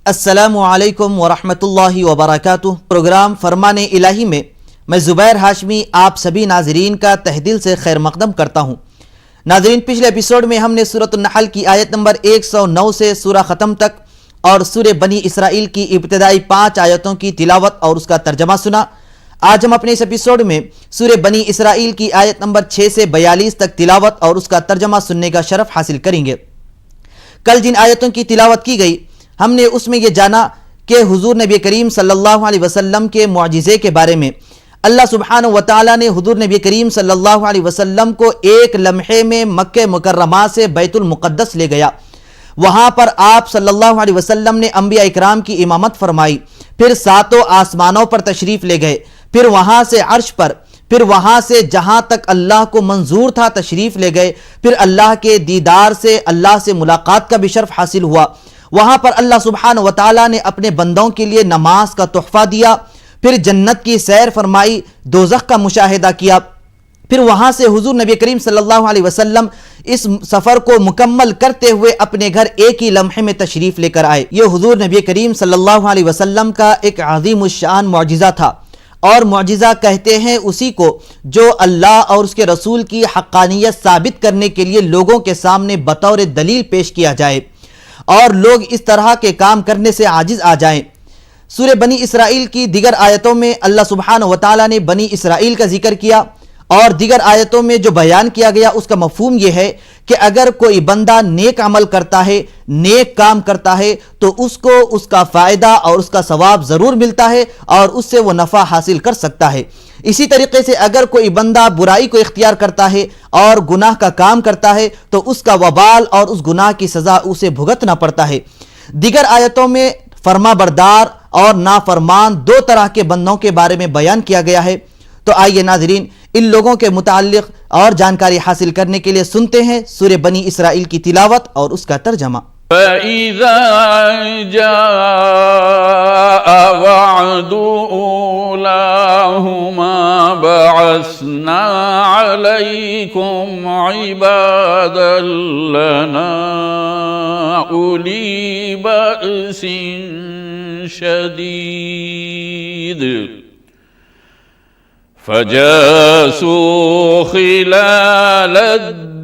अस्सलामु अलैकुम वरहमतुल्लाहि वबरकातुह। प्रोग्राम फरमान इलाही में मैं ज़ुबैर हाशमी आप सभी नाजरीन का तहदिल से खैर मकदम करता हूँ। नाजरीन, पिछले एपिसोड में हमने सूरत नहल की आयत नंबर 109 से सूरा ख़त्म तक और सूरे बनी इसराइल की इब्तिदाई 5 आयतों की तिलावत और उसका तर्जमा सुना। आज हम अपने इस एपिसोड में सूरे बनी इसराइल की आयत नंबर 6 से 42 तक तिलावत और उसका तर्जमा सुनने का शरफ हासिल करेंगे। कल जिन आयतों की तिलावत की गई, हमने उसमें यह जाना कि हुजूर नबी करीम सल्लल्लाहु अलैहि वसल्लम के मुआजिज़े के बारे में अल्लाह सुब्हानहु व तआला ने हुजूर नबी करीम सल्लल्लाहु अलैहि वसल्लम को एक लम्हे में मक्के मुकर्रमा से बैतुल मुक़द्दस ले गया। वहाँ पर आप सल्लल्लाहु अलैहि वसल्लम ने अंबिया इकराम की इमामत फरमाई, फिर सातों आसमानों पर तशरीफ़ ले गए, फिर वहाँ से अर्श पर, फिर वहाँ से जहाँ तक अल्लाह को मंजूर था तशरीफ़ ले गए, फिर अल्लाह के दीदार से अल्लाह से मुलाकात का भी शर्फ हासिल हुआ। वहाँ पर अल्लाह सुब्हानहु व तआला ने अपने बंदों के लिए नमाज का तोहफ़ा दिया, फिर जन्नत की सैर फरमाई, दोज़ख का मुशाहिदा किया। फिर वहाँ से हुजूर नबी करीम सल्लल्लाहु अलैहि वसल्लम इस सफ़र को मुकम्मल करते हुए अपने घर एक ही लम्हे में तशरीफ़ लेकर आए। ये हुजूर नबी करीम सल्लल्लाहु अलैहि वसल्लम का एक अज़ीमुश्शान मुअजिज़ा था, और मुअजिज़ा कहते हैं उसी को जो अल्लाह और उसके रसूल की हक़ानियत साबित करने के लिए लोगों के सामने बतौर दलील पेश किया जाए और लोग इस तरह के काम करने से आजिज़ आ जाएं। सूरे बनी इसराइल की दिगर आयतों में अल्लाह सुब्हानहु व तआला ने बनी इसराइल का जिक्र किया, और दिगर आयतों में जो बयान किया गया उसका मफहूम यह है कि अगर कोई बंदा नेक अमल करता है, नेक काम करता है, तो उसको उसका फ़ायदा और उसका सवाब ज़रूर मिलता है और उससे वो नफ़ा हासिल कर सकता है। इसी तरीके से अगर कोई बंदा बुराई को इख्तियार करता है और गुनाह का काम करता है, तो उसका वबाल और उस गुनाह की सज़ा उसे भुगतना पड़ता है। दिगर आयतों में फरमाबरदार और नाफरमान दो तरह के बंदों के बारे में बयान किया गया है। तो आइए नाज़रीन, इन लोगों के मुताल्लिक़ और जानकारी हासिल करने के लिए सुनते हैं सूरे बनी इसराइल की तिलावत और उसका तर्जमा। फ़इज़ा जाअ वअदु उलाहुमा बअस्ना अलैकुम इबादन लना उली बअसिन शदीद फजासूं खिलाल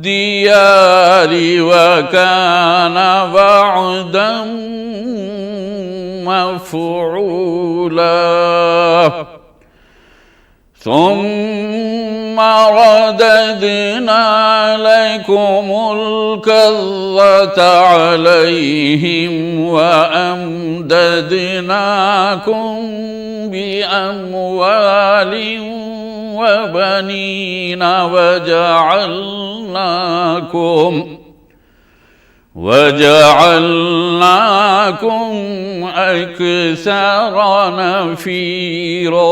दियारी वकान वअदन मफ़ऊला सुम्मा रददना अलैकुमुल कर्रता अलैहिम व अमददनाकुम बिअम्वालिन व बनीना वजअलनाकुम अक्सर नफ़ीरा।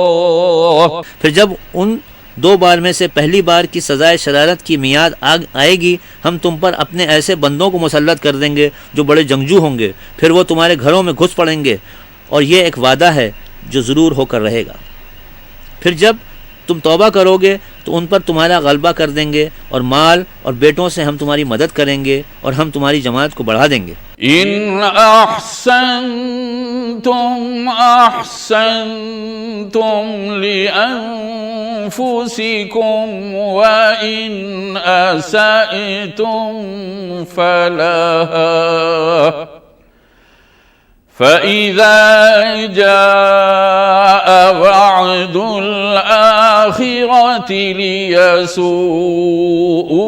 फिर जब उन दो बार में से पहली बार की सज़ाए शरारत की मियाद आएगी, हम तुम पर अपने ऐसे बंदों को मुसल्लत कर देंगे जो बड़े जंगजू होंगे, फिर वो तुम्हारे घरों में घुस पड़ेंगे, और ये एक वादा है जो ज़रूर होकर रहेगा। फिर जब तुम तौबा करोगे तो उन पर तुम्हारा गलबा कर देंगे, और माल और बेटों से हम तुम्हारी मदद करेंगे, और हम तुम्हारी जमात को बढ़ा देंगे। इन अहसनतुम अहसनतुम लिअन्फुसिकुम व इन असअतुम फलहा फ़इज़ा जाअ वअदुल आखिरति लियसूअू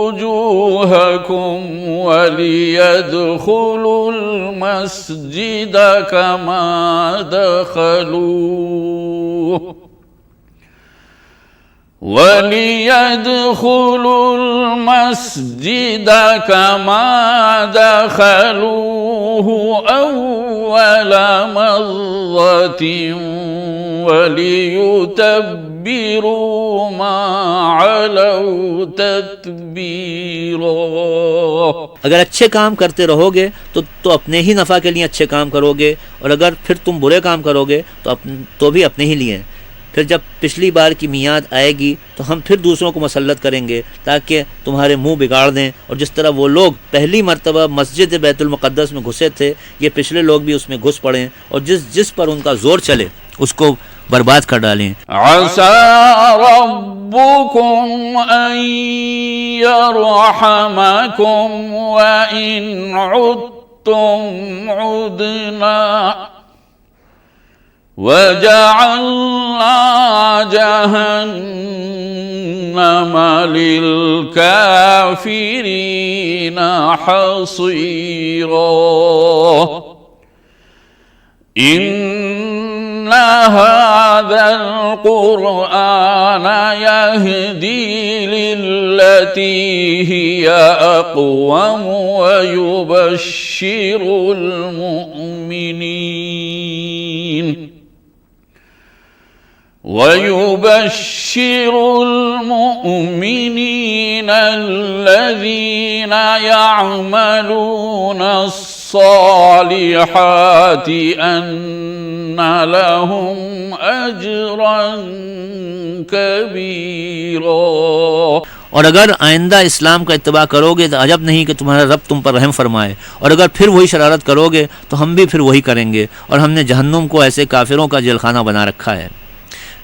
वुजूहकुम वलियदखुलुल मस्जिद कमा दखलूह वलियदखुलुल मस्जिद कमा दखलूहु अव्वल मर्रतिन वलियुतब्बिरू मा अलौ तत्बीरा। अगर अच्छे काम करते रहोगे तो अपने ही नफ़ा के लिए अच्छे काम करोगे, और अगर फिर तुम बुरे काम करोगे तो भी अपने ही लिए। फिर जब पिछली बार की मियाद आएगी तो हम फिर दूसरों को मुसल्लत करेंगे ताकि तुम्हारे मुंह बिगाड़ दें, और जिस तरह वो लोग पहली मरतबा मस्जिद बैतुल मुक़द्दस में घुसे थे, ये पिछले लोग भी उसमें घुस पड़ें और जिस पर उनका जोर चले उसको बर्बाद कर डालें। असा रब्बुकुम अन यरहमकुम व इन उद्तुम उदना वजअलना जहन्नम लिलकाफिरीन हसीरा। इन्न हाज़ल क़ुरआन यहदी लिल्लती हिया अक़वम व युबश्शिरुल मुमिनीन الذين يعملون الصالحات أن لهم أجرا كبيرا। और अगर आइंदा इस्लाम का इत्तबा करोगे तो अजब नहीं कि तुम्हारा रब तुम पर रहम फरमाए, और अगर फिर वही शरारत करोगे तो हम भी फिर वही करेंगे, और हमने जहन्नुम को ऐसे काफिरों का जेलखाना बना रखा है।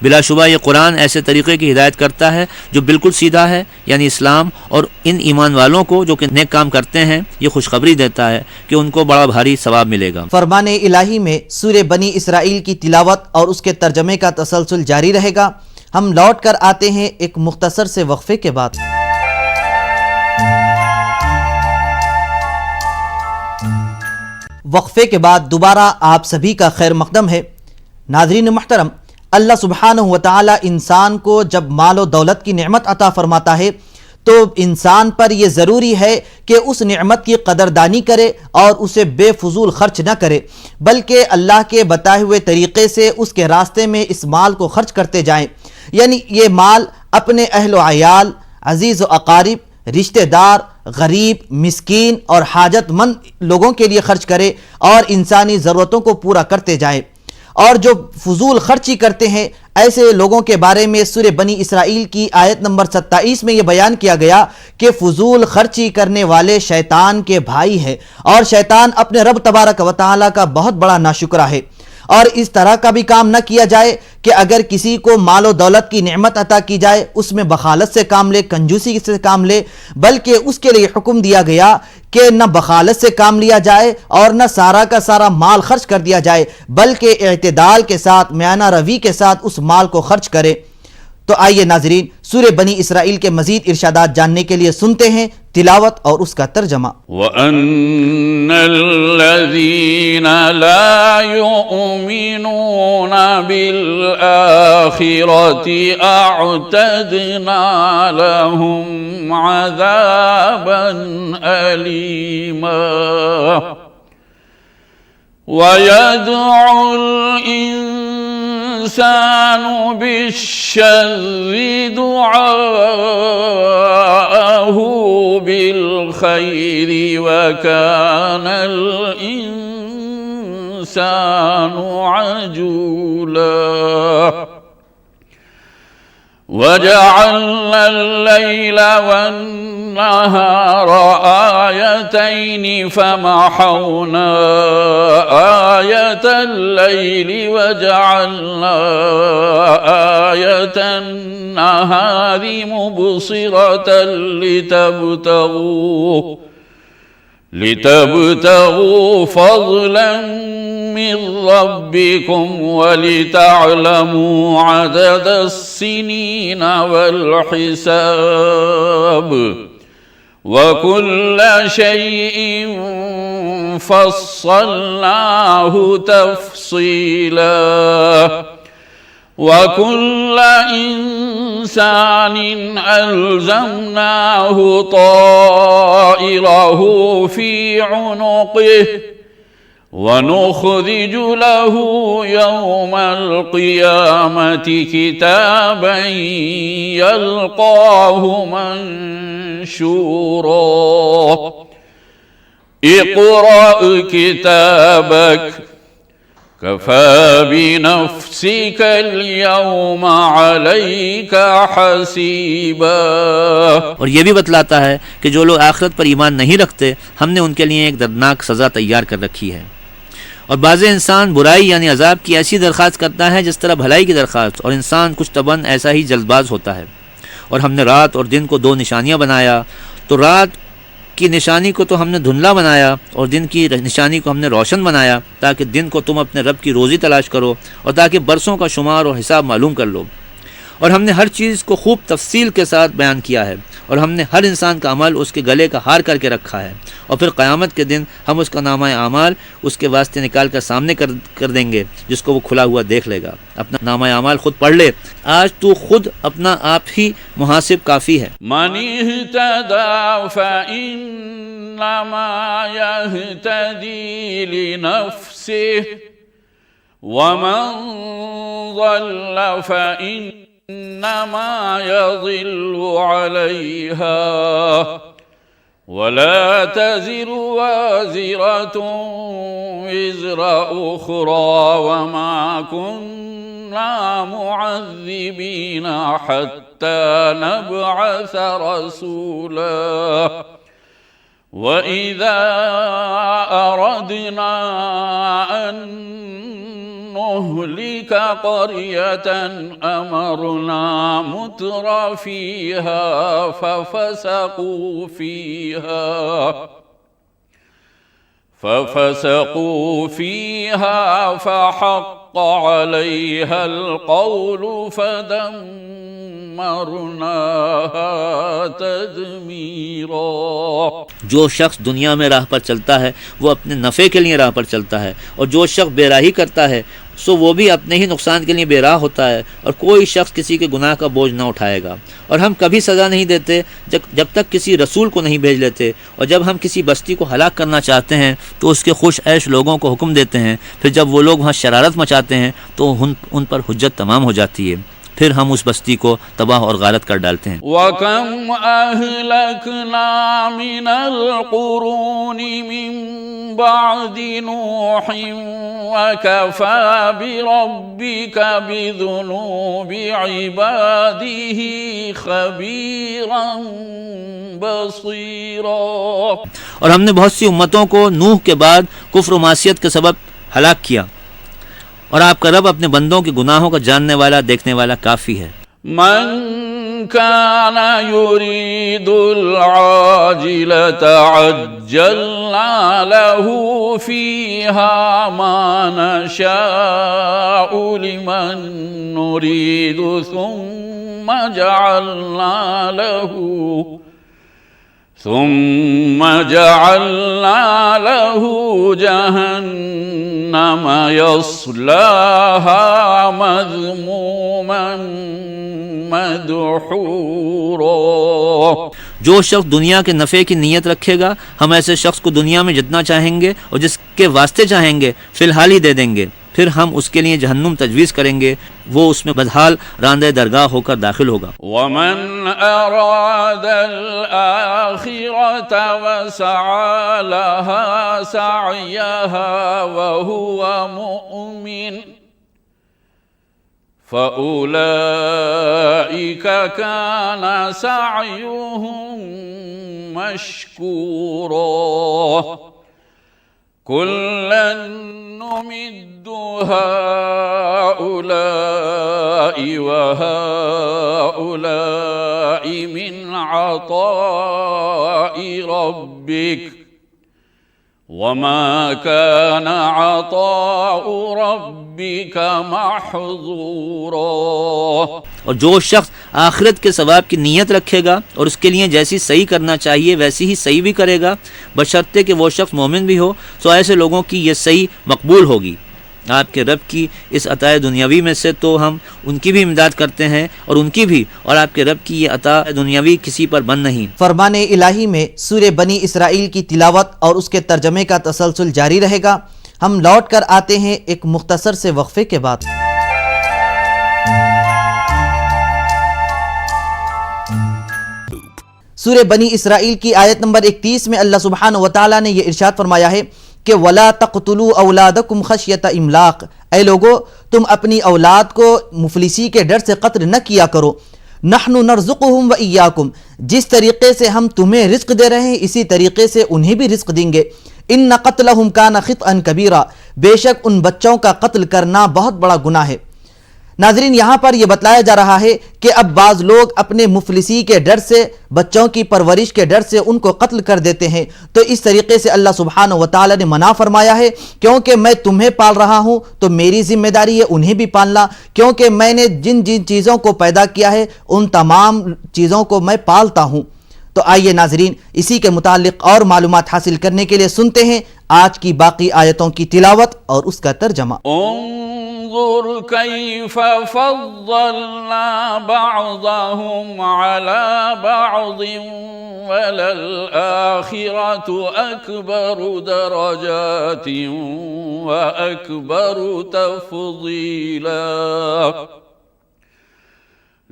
बिलाशुबा ये कुरान ऐसे तरीक़े की हिदायत करता है जो बिल्कुल सीधा है, यानी इस्लाम, और इन ईमान वालों को जो कि नेक काम करते हैं ये खुशखबरी देता है कि उनको बड़ा भारी सवाब मिलेगा। फरमान इलाही में सूरे बनी इसराइल की तिलावत और उसके तर्जमे का तसलसल जारी रहेगा। हम लौट कर आते हैं एक मुख्तसर से वक्फे के बाद। वक्फे के बाद दोबारा आप सभी का खैर मकदम है। नाज़रीन मुहतरम, अल्लाह सुब्हानहु व तआला इंसान को जब माल और दौलत की नेमत अता फरमाता है तो इंसान पर यह ज़रूरी है कि उस नेमत की कदरदानी करे और उसे बेफजूल खर्च न करे, बल्कि अल्लाह के बताए हुए तरीक़े से उसके रास्ते में इस माल को खर्च करते जाएं। यानी ये माल अपने अहल व अयाल, अजीज़ व अकारिब, रिश्तेदार, गरीब, मिस्कीन और हाजतमंद लोगों के लिए खर्च करे और इंसानी ज़रूरतों को पूरा करते जाए। और जो फजूल खर्ची करते हैं ऐसे लोगों के बारे में सूरे बनी इसराइल की आयत नंबर 27 में यह बयान किया गया कि फजूल खर्ची करने वाले शैतान के भाई है और शैतान अपने रब तबारक व तआला का बहुत बड़ा नाशुक्रा है। और इस तरह का भी काम न किया जाए कि अगर किसी को मालो दौलत की नेमत अता की जाए उसमें बखालत से काम ले, कंजूसी से काम ले, बल्कि उसके लिए हुक्म दिया गया कि न बखालत से काम लिया जाए और न सारा का सारा माल खर्च कर दिया जाए, बल्कि इत्तेदाल के साथ, म्याना रवी के साथ उस माल को खर्च करे। तो आइए नाजरीन, सूरे बनी इसराइल के मजीद इरशादात जानने के लिए सुनते हैं तिलावत और उसका तर्जमा। वअन्नल्लज़ीना ला युमिनूना बिल आखिरति अअतदना लहुम अज़ाबन अलीमा वयदउल इंसानु बिश्शर्रि दुआअहु बिल खैरि व कानल इंसानु अजूला वजअलना अल-लैल वन-नहार आयतैनि फमहौना आयतल लैलि वजअलना आयतन नहारि मुबसिरतन लितबतगू फज़लन मिन रब्बिकुम वलितअलमू अददस्सिनीन वल-हिसाब वकुल्ल शैइन फस्सलनाहु तफ़सीला वकुल्ल इंसानिन अल्ज़मनाहु ताइरहु फी उनुक़िहि वनुख़रिजु लहु यौमल क़ियामति किताबन यल्क़ाहु मंशूरा इक़रा किताबक कफ़ा बिनफ़्सिका अल-यौमा अलैका हसीबा। और ये भी बतलाता है कि जो लोग आखिरत पर ईमान नहीं रखते, हमने उनके लिए एक दर्दनाक सज़ा तैयार कर रखी है। और बाज़ इंसान बुराई यानी अजाब की ऐसी दरख्वास्त करता है जिस तरह भलाई की दरख्वास्त, और इंसान कुछ तबन ऐसा ही जल्दबाज होता है। और हमने रात और दिन को दो निशानियाँ बनाया, तो रात की निशानी को तो हमने धुंधला बनाया और दिन की निशानी को हमने रोशन बनाया, ताकि दिन को तुम अपने रब की रोज़ी तलाश करो और ताकि बरसों का शुमार और हिसाब मालूम कर लो। और हमने हर चीज़ को खूब तफसील के साथ बयान किया है, और हमने हर इंसान का अमल उसके गले का हार करके रखा है। और फिर क़यामत के दिन हम उसका नामा आमाल उसके वास्ते निकाल कर सामने कर देंगे, जिसको वो खुला हुआ देख लेगा। अपना नामा आमाल खुद पढ़ ले, आज तू खुद अपना आप ही मुहासिब काफ़ी है। मन इहतदा फइन्नमा यहतदी लिनफ्सिहि वमन ज़ल्ल फइन्नमा यज़िल्लु अलैहा वला तज़िरु वाज़िरतुन विज़रा उख़रा वमा कुन्ना मुअज़्ज़िबीना हत्ता नबअस रसूला वइज़ा अरदना अन नुहलिक क़रियतन अमरना मुत्रफ़ीहा फफ़सक़ू फ़ीहा फ़हक़्क़ अलैहल क़ौलु फ़दम्मरनाहा तदमीरा। जो शख्स दुनिया में राह पर चलता है वो अपने नफ़े के लिए राह पर चलता है, और जो शख्स बेराही करता है सो वो भी अपने ही नुकसान के लिए बेराह होता है, और कोई शख्स किसी के गुनाह का बोझ ना उठाएगा। और हम कभी सज़ा नहीं देते जब तक किसी रसूल को नहीं भेज लेते, और जब हम किसी बस्ती को हलाक करना चाहते हैं तो उसके खुश ऐश लोगों को हुक्म देते हैं, फिर जब वो लोग वहाँ शरारत मचाते हैं तो उन पर हुज्जत तमाम हो जाती है, फिर हम उस बस्ती को तबाह और गारत कर डालते हैं। वकम अहलकना मिनल कुरूनि मिन बादि नूहिन वकफा बिरब्बिका बिजुनूबि इबादिही खबीरन बसीरा। और हमने बहुत सी उम्मतों को नूह के बाद कुफ्र व मासियत के सबब हलाक किया, और आपका रब अपने बंदों के गुनाहों का जानने वाला देखने वाला काफ़ी है। मन काना युरीदुल आजिलता अज्जलना लहू फीहा मा नशाउ लिमन नुरीदु सुम्मा जअलना लहू जहन्नम यस्लाहा मज़मूमन मदहूरा। जो शख्स दुनिया के नफ़े की नीयत रखेगा, हम ऐसे शख्स को दुनिया में जितना चाहेंगे और जिसके वास्ते चाहेंगे फ़िलहाल ही दे देंगे, फिर हम उसके लिए जहन्नुम तजवीज़ करेंगे, वो उसमें बदहाल रांदे दरगाह होकर दाखिल होगा। वमन अरादल आखिरत वसअ लहा सअयहा वहुवा मुमिन फउलाइका काना सअयुहुम मशकूरा। कुल्लन नुमिद्दु हाउलाइ व हाउलाइ मिन अताइ रब्बिक वमा कान अताउ रब्बिक महज़ूरा। और जो शख्स आखिरत के सवाब की नीयत रखेगा और उसके लिए जैसी सही करना चाहिए वैसी ही सही भी करेगा, बशर्ते कि वो शख्स मोमिन भी हो, तो ऐसे लोगों की ये सही मकबूल होगी। आपके रब की इस अताए दुनियावी में से तो हम उनकी भी इमदाद करते हैं और उनकी भी, और आपके रब की ये अता दुनियावी किसी पर बंद नहीं। फरमाने इलाही में सूरे बनी इसराइल की तिलावत और उसके तर्जमे का तसलसल जारी रहेगा। हम लौट कर आते हैं एक मुख्तसर से वक्फे के बाद। सूरे बनी इसराइल की आयत नंबर 31 में अल्लाह सुब्हानहू व तआला ने यह इरशाद फरमाया है कि वला तक़तुलू औलादकुम खशियत इमलाक, ऐ लोगो तुम अपनी औलाद को मुफलिसी के डर से कत्ल न किया करो। नहनु नरज़ुकुहुम व इय्याकुम, जिस तरीक़े से हम तुम्हें रिज़्क़ दे रहे हैं इसी तरीक़े से उन्हें भी रिज़्क़ देंगे। इन्न क़त्लहुम कान ख़ितअन कबीरा, बेशक उन बच्चों का कत्ल करना बहुत बड़ा गुनाह है। नाज़रीन, यहाँ पर यह बतलाया जा रहा है कि अब बाज़ लोग अपने मुफलिसी के डर से, बच्चों की परवरिश के डर से उनको कत्ल कर देते हैं। तो इस तरीके से अल्लाह सुब्हानहू व तआला ने मना फरमाया है, क्योंकि मैं तुम्हें पाल रहा हूँ तो मेरी जिम्मेदारी है उन्हें भी पालना, क्योंकि मैंने जिन जिन चीज़ों को पैदा किया है उन तमाम चीज़ों को मैं पालता हूँ। तो आइए नाज़रीन, इसी के मुतालिक और मालूमात हासिल करने के लिए सुनते हैं आज की बाकी आयतों की तिलावत और उसका तर्जमा। उन्जुर कैफ़ फ़ज़्ज़लना बअज़हुम अला बअज़िन वलल आखिरतु अकबरु दरजातिन व अकबरु तफ़ज़ीला।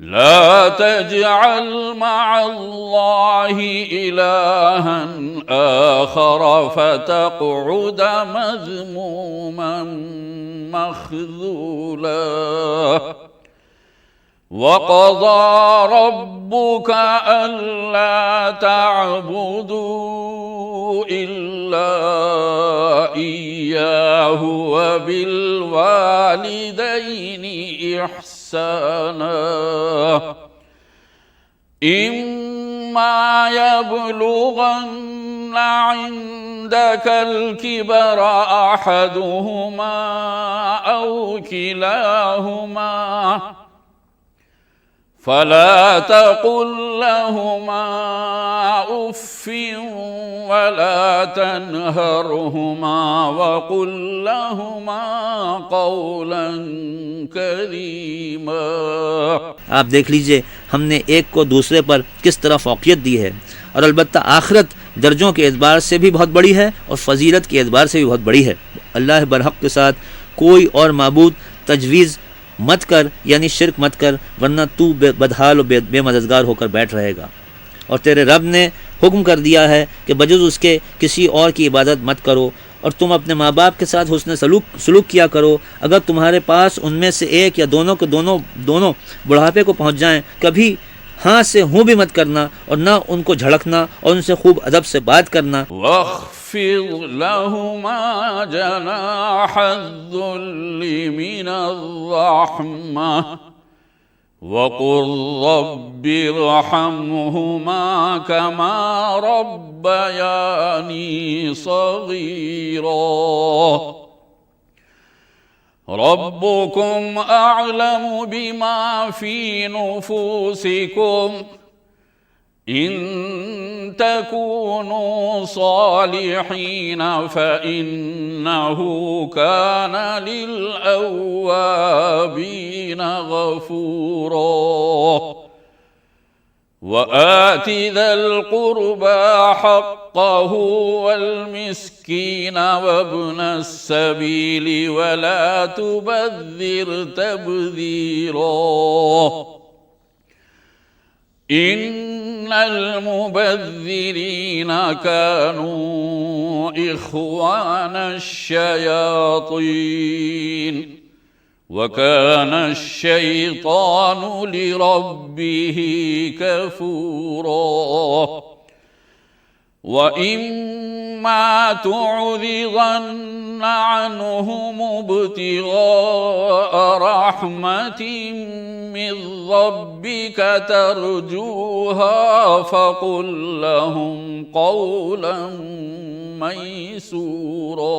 ला तजअल मअल्लाहि इलाहन आखर फतक़उद मज़मूमन मख़ज़ूला। वक़ज़ा रब्बुका अल्ला तअबुदू इल्ला इय्याहु व बिल वालिदैनि इहसाना। इम्मा यबलुगन्ना इंदकल किबरा अहदुहुमा औ किलाहुमा फला तक़ुल लहुमा उफ़्फ़िन वला तन्हरहुमा वक़ुल लहुमा क़ौलन करीमा। आप देख लीजिए हमने एक को दूसरे पर किस तरह फ़ौक़ियत दी है, और अलबत्ता आखिरत दर्जों के एतबार से भी बहुत बड़ी है और फजीलत के एतबार से भी बहुत बड़ी है। अल्लाह बरहक़ के साथ कोई और माबूद तजवीज़ मत कर, यानी शिरक मत कर, वरना तू बदहाल और बेमददगार होकर बैठ रहेगा। और तेरे रब ने हुक्म कर दिया है कि बजुज़ उसके किसी और की इबादत मत करो, और तुम अपने माँ बाप के साथ हुस्न सलूक किया करो। अगर तुम्हारे पास उनमें से एक या दोनों के दोनों बुढ़ापे को पहुँच जाएं, कभी हाँ से हूँ भी मत करना और ना उनको झड़कना और उनसे खूब अदब से बात करना। वख़्फ़िज़ लहुमा जनाहज़्ज़ुल्लि मिनर्रहमा वक़ुल रब्बिरहम्हुमा कमा रब्बयानी सग़ीरा। रब्बुकुम अअलमु बिमा फ़ी नुफ़ूसिकुम इन तकूनू सालिहीन फ़इन्नहु कान लिल अव्वाबीन गफ़ूरा। वआति ज़ल क़ुर्बा हक़्क़हु वल मिस्कीन वब्नस सबीली वला तुबज़्ज़िर तबज़ीरा। इन्नल मुबज़्ज़िरीन कानू इख़्वानश शयातीन वकानश्शैतानु लिरब्बिही कफूरा। वइम्मा तुअरिज़न्न अन्हुम इब्तिग़ाअ रहमतिन मिन रब्बिका तर्जूहा फ़क़ुल लहुम क़ौलन मैसूरा।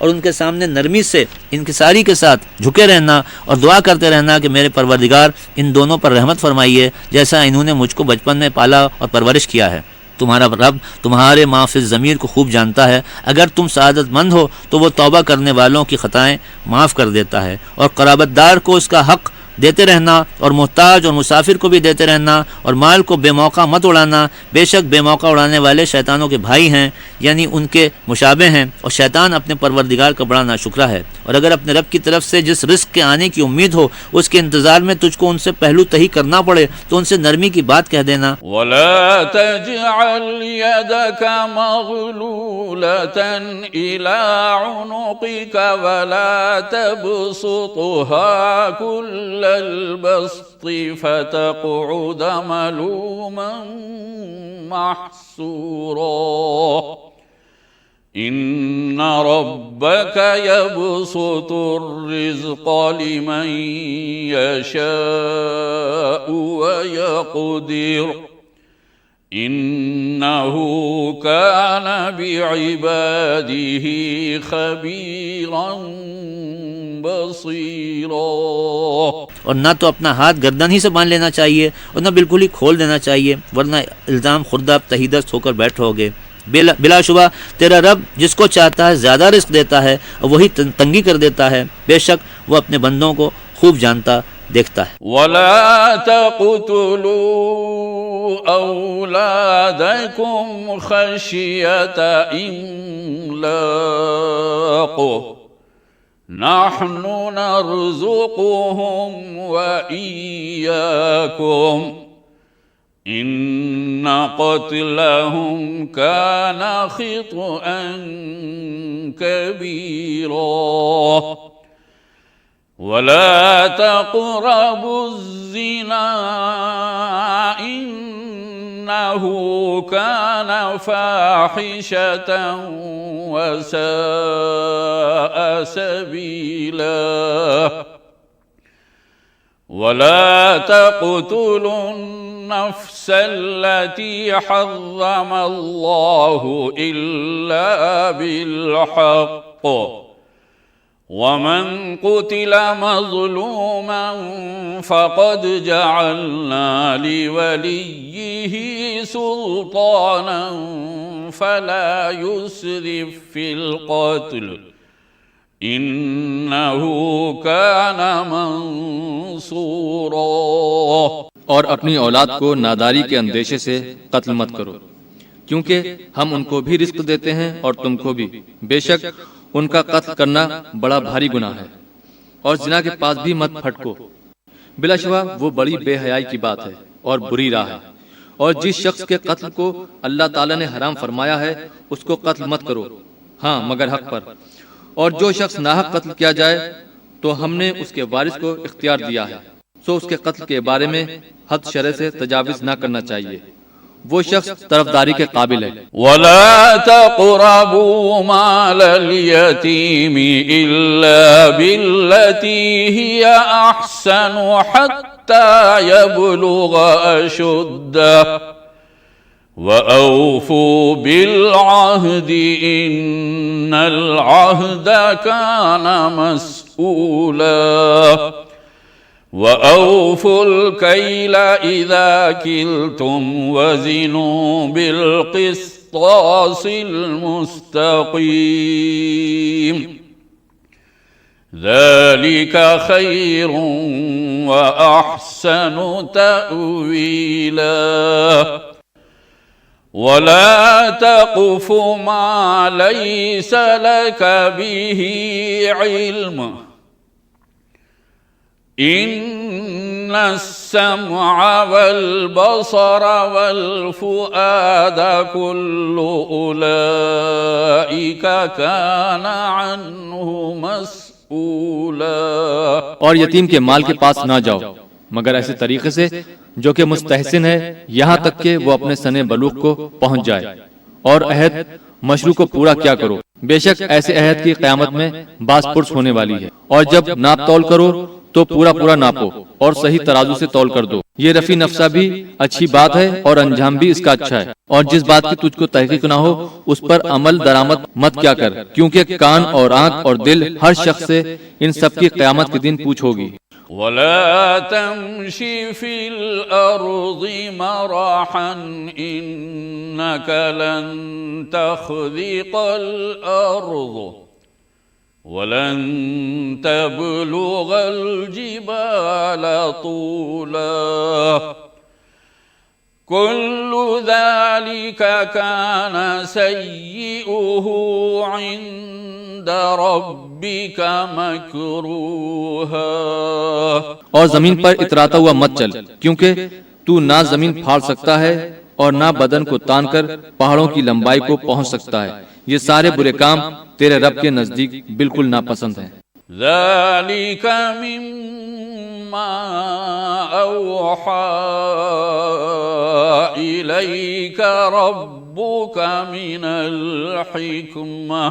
और उनके सामने नरमी से, इनकिसारी के साथ झुके रहना और दुआ करते रहना कि मेरे परवरदिगार इन दोनों पर रहमत फरमाइए, जैसा इन्होंने मुझको बचपन में पाला और परवरिश किया है। तुम्हारा रब तुम्हारे माफ़िज़ ज़मीर को खूब जानता है। अगर तुम सआदतमंद हो तो वो तौबा करने वालों की ख़ताएँ माफ़ कर देता है और क़राबतदार को उसका हक़ देते रहना और मोहताज और मुसाफिर को भी देते रहना और माल को बेमौका मत उड़ाना। बेशक बेमौका उड़ाने वाले शैतानों के भाई हैं, यानी उनके मुशाबे हैं, और शैतान अपने परवरदिगार का बड़ा नाशुक्रा है। और अगर अपने रब की तरफ से जिस रिस्क के आने की उम्मीद हो उसके इंतजार में तुझको उनसे पहलू तही करना पड़े तो उनसे नरमी की बात कह देना। वला तजअल यदक मग़लूलतन इला उनुक़िका वला तबसुतहा कुल्लल बस्ति फतक़उद मलूमन महसूरा। इन्न रब्बक यबसुतुर रिज़्क़ लिमन यशाअु व यक़दिर इन्नहु कान बिइबादिही खबीरन बसीरा। और ना तो अपना हाथ गर्दन ही से बांध लेना चाहिए और ना बिल्कुल ही खोल देना चाहिए, वरना इल्ज़ाम खुर्दा तहीदस्त होकर बैठोगे। बिलाशुबा तेरा रब जिसको चाहता है ज़्यादा रिस्क देता है और वही तंगी कर देता है। बेशक वो अपने बंदों को खूब जानता देखता है। वला तक़तुलू औलादकुम खशियत इम्लाक़ नहनु नरज़ुक़ुहुम व इय्याकुम इन्न क़त्लहुम कान ख़ित्अन कबीरा। वला तक़रबुज़्ज़िना इन्नहु कान फ़ाहिशतन व साअ सबीला। वला तक़तुलुन नफ्स अल्लती हर्रमल्लाहु इल्ला बिल्हक़्क़ वमन क़ुतिल मज़लूमन फ़क़द जअलना लिवलिय्यिही सुल्तानन फ़ला युस्रिफ़ फ़िल क़त्ल इन्नहु कान मंसूरा। और अपनी औलाद को नादारी के अंदेशे से कत्ल मत करो, क्योंकि हम उनको भी रिस्क देते हैं और तुमको भी। बेशक उनका कत्ल करना बड़ा भारी गुनाह है, और जिना के पास भी मत फटको। बिलाशुबा वो बड़ी बेहयाई की बात है और बुरी राह है। और जिस शख्स के कत्ल को अल्लाह ताला ने हराम फरमाया है उसको कत्ल मत करो, हाँ मगर हक पर। और जो शख्स नाहक कत्ल किया जाए तो हमने उसके वारिस को इख्तियार दिया है, सो उसके कत्ल के बारे में हद शरअ से तजाविज़ ना करना चाहिए। वो शख्स तरफदारी के काबिल है। वला तक़रबू मालल यतीमी इल्ला बिल्लती हिया अहसनु हत्ता यबलुग अशुद्दह व औफू बिल अहदी इन्नल अहद कान मस्ऊला। वऔफुल कैल इज़ा किल्तुम वज़िनू बिल्क़िस्तासिल मुस्तक़ीम ज़ालिका खैरुन व अहसनु तअवीला। वला तक़फ़ु मा लैस लक बिही इल्म इन्नस्समअ वल बसर वल फुआद कुल्लु उलाइका कान अन्हु मस्ऊला। और यतीम के माल के पास ना जाओ मगर ऐसे तरीके से जो कि मुस्तहसिन है, यहाँ तक कि वो अपने सने बलूग को पहुँच जाए। और अहद मशरू को पूरा क्या करो। बेशक ऐसे अहद की क़यामत में बास पुरस होने वाली है। और जब नाप तौल करो तो पूरा पूरा नापो और सही तराजू से तौल कर दो। ये रफी नफ्सा भी अच्छी बात है और अंजाम भी इसका अच्छा है। और जिस बात की तुझको तहकीक ना हो उस पर अमल दरामद मत क्या कर, क्योंकि कान और आंख और दिल हर शख्स से इन सब की क़यामत के दिन पूछ होगी। वला तमशी फिल अर्ज़ि मरहन इन्नका लन तख़्रिक़ल अर्ज़ वलन तबलुगल जिबाल तूला कुल्लु ज़ालिका कान सय्यिउहु इंद रब्बिका मकरूहा। और जमीन पर इतराता हुआ मत चल, क्योंकि तू ना जमीन फाड़ सकता है और ना बदन को तानकर पहाड़ों की लंबाई को पहुंच सकता है। ये सारे बुरे काम तेरे रब के नजदीक बिल्कुल नापसंद हैं। ज़ालिका मिम्मा औहा इलैका रब्बुका मिनल हिक्मा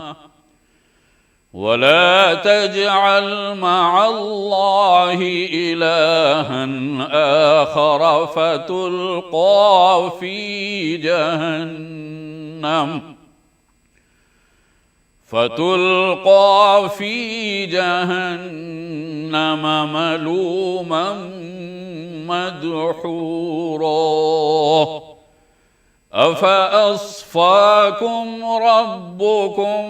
वला तजअल मअल्लाहि इलाहन आखर फतुल्क़ा फी जहन्नम मलूमन मदहूरा। अफ़अस्फ़ाकुम रब्बुकुम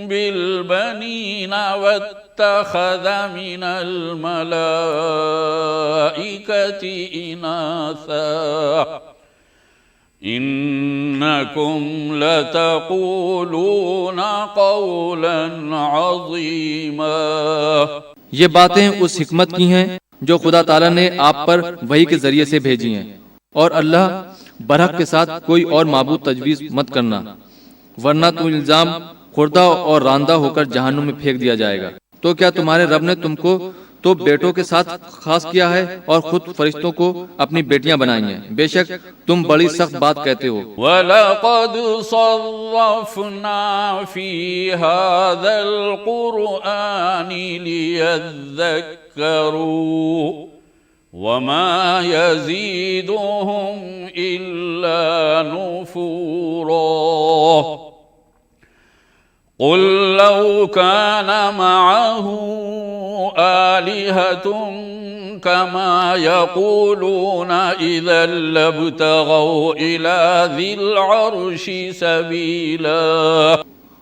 बिलबनीन वत्तख़ज़ मिनल मलाइकति इनासा इन्नकुम लतक़ूलून क़ौलन अज़ीमा। ये बातें उस हिकमत की हैं जो खुदा ताला ने आप पर वही के जरिए से भेजी हैं, और अल्लाह बरहक के साथ कोई और माबूद तजवीज़ मत करना, वरना तुम इल्जाम खुर्दा और रांदा होकर जहन्नुम में फेंक दिया जाएगा। तो क्या तुम्हारे रब ने तुमको तो बेटों के साथ खास किया है और खुद फरिश्तों को अपनी बेटियां बनाई हैं? बेशक तुम बड़ी सख्त बात कहते हो। वलक़द सर्रफ़ना फ़ी हाज़ल क़ुरआनि लियज़्ज़क्करू वमा यज़ीदुहुम इल्ला नुफ़ूरा। क़ुल लौ कान मअहु आलिहतुन कमा यक़ूलून इज़न लब्तग़ौ इला ज़िल अर्शि सबीला।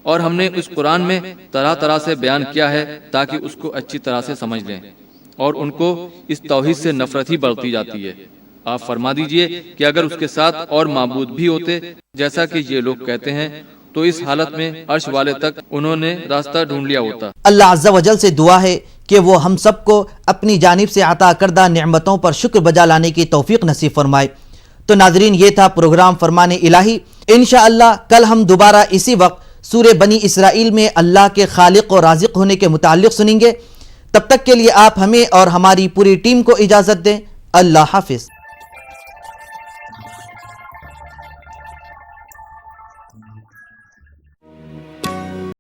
और हमने उस कुरान में तरह तरह से बयान किया है ताकि उसको अच्छी तरह से समझ लें, और उनको इस तौहीद से नफरत ही बढ़ती जाती है। आप फरमा दीजिए कि अगर उसके साथ और माबूद भी होते जैसा कि ये लोग कहते हैं, तो इस हालत में अर्श वाले तक उन्होंने रास्ता ढूंढ लिया होता। अल्लाह अज़्ज़ा वजल से दुआ है कि वो हम सबको अपनी जानिब से अता करदा नेमतों पर शुक्र बजा लाने की तौफीक नसीब फरमाए। तो नाज़रीन, ये था प्रोग्राम फरमाने इलाही। इंशाअल्लाह कल हम दोबारा इसी वक्त सूरे बनी इसराइल में अल्लाह के खालिक और राज़िक होने के मुताल्लिक़ सुनेंगे। तब तक के लिए आप हमें और हमारी पूरी टीम को इजाज़त दें। अल्लाह हाफ़िज़।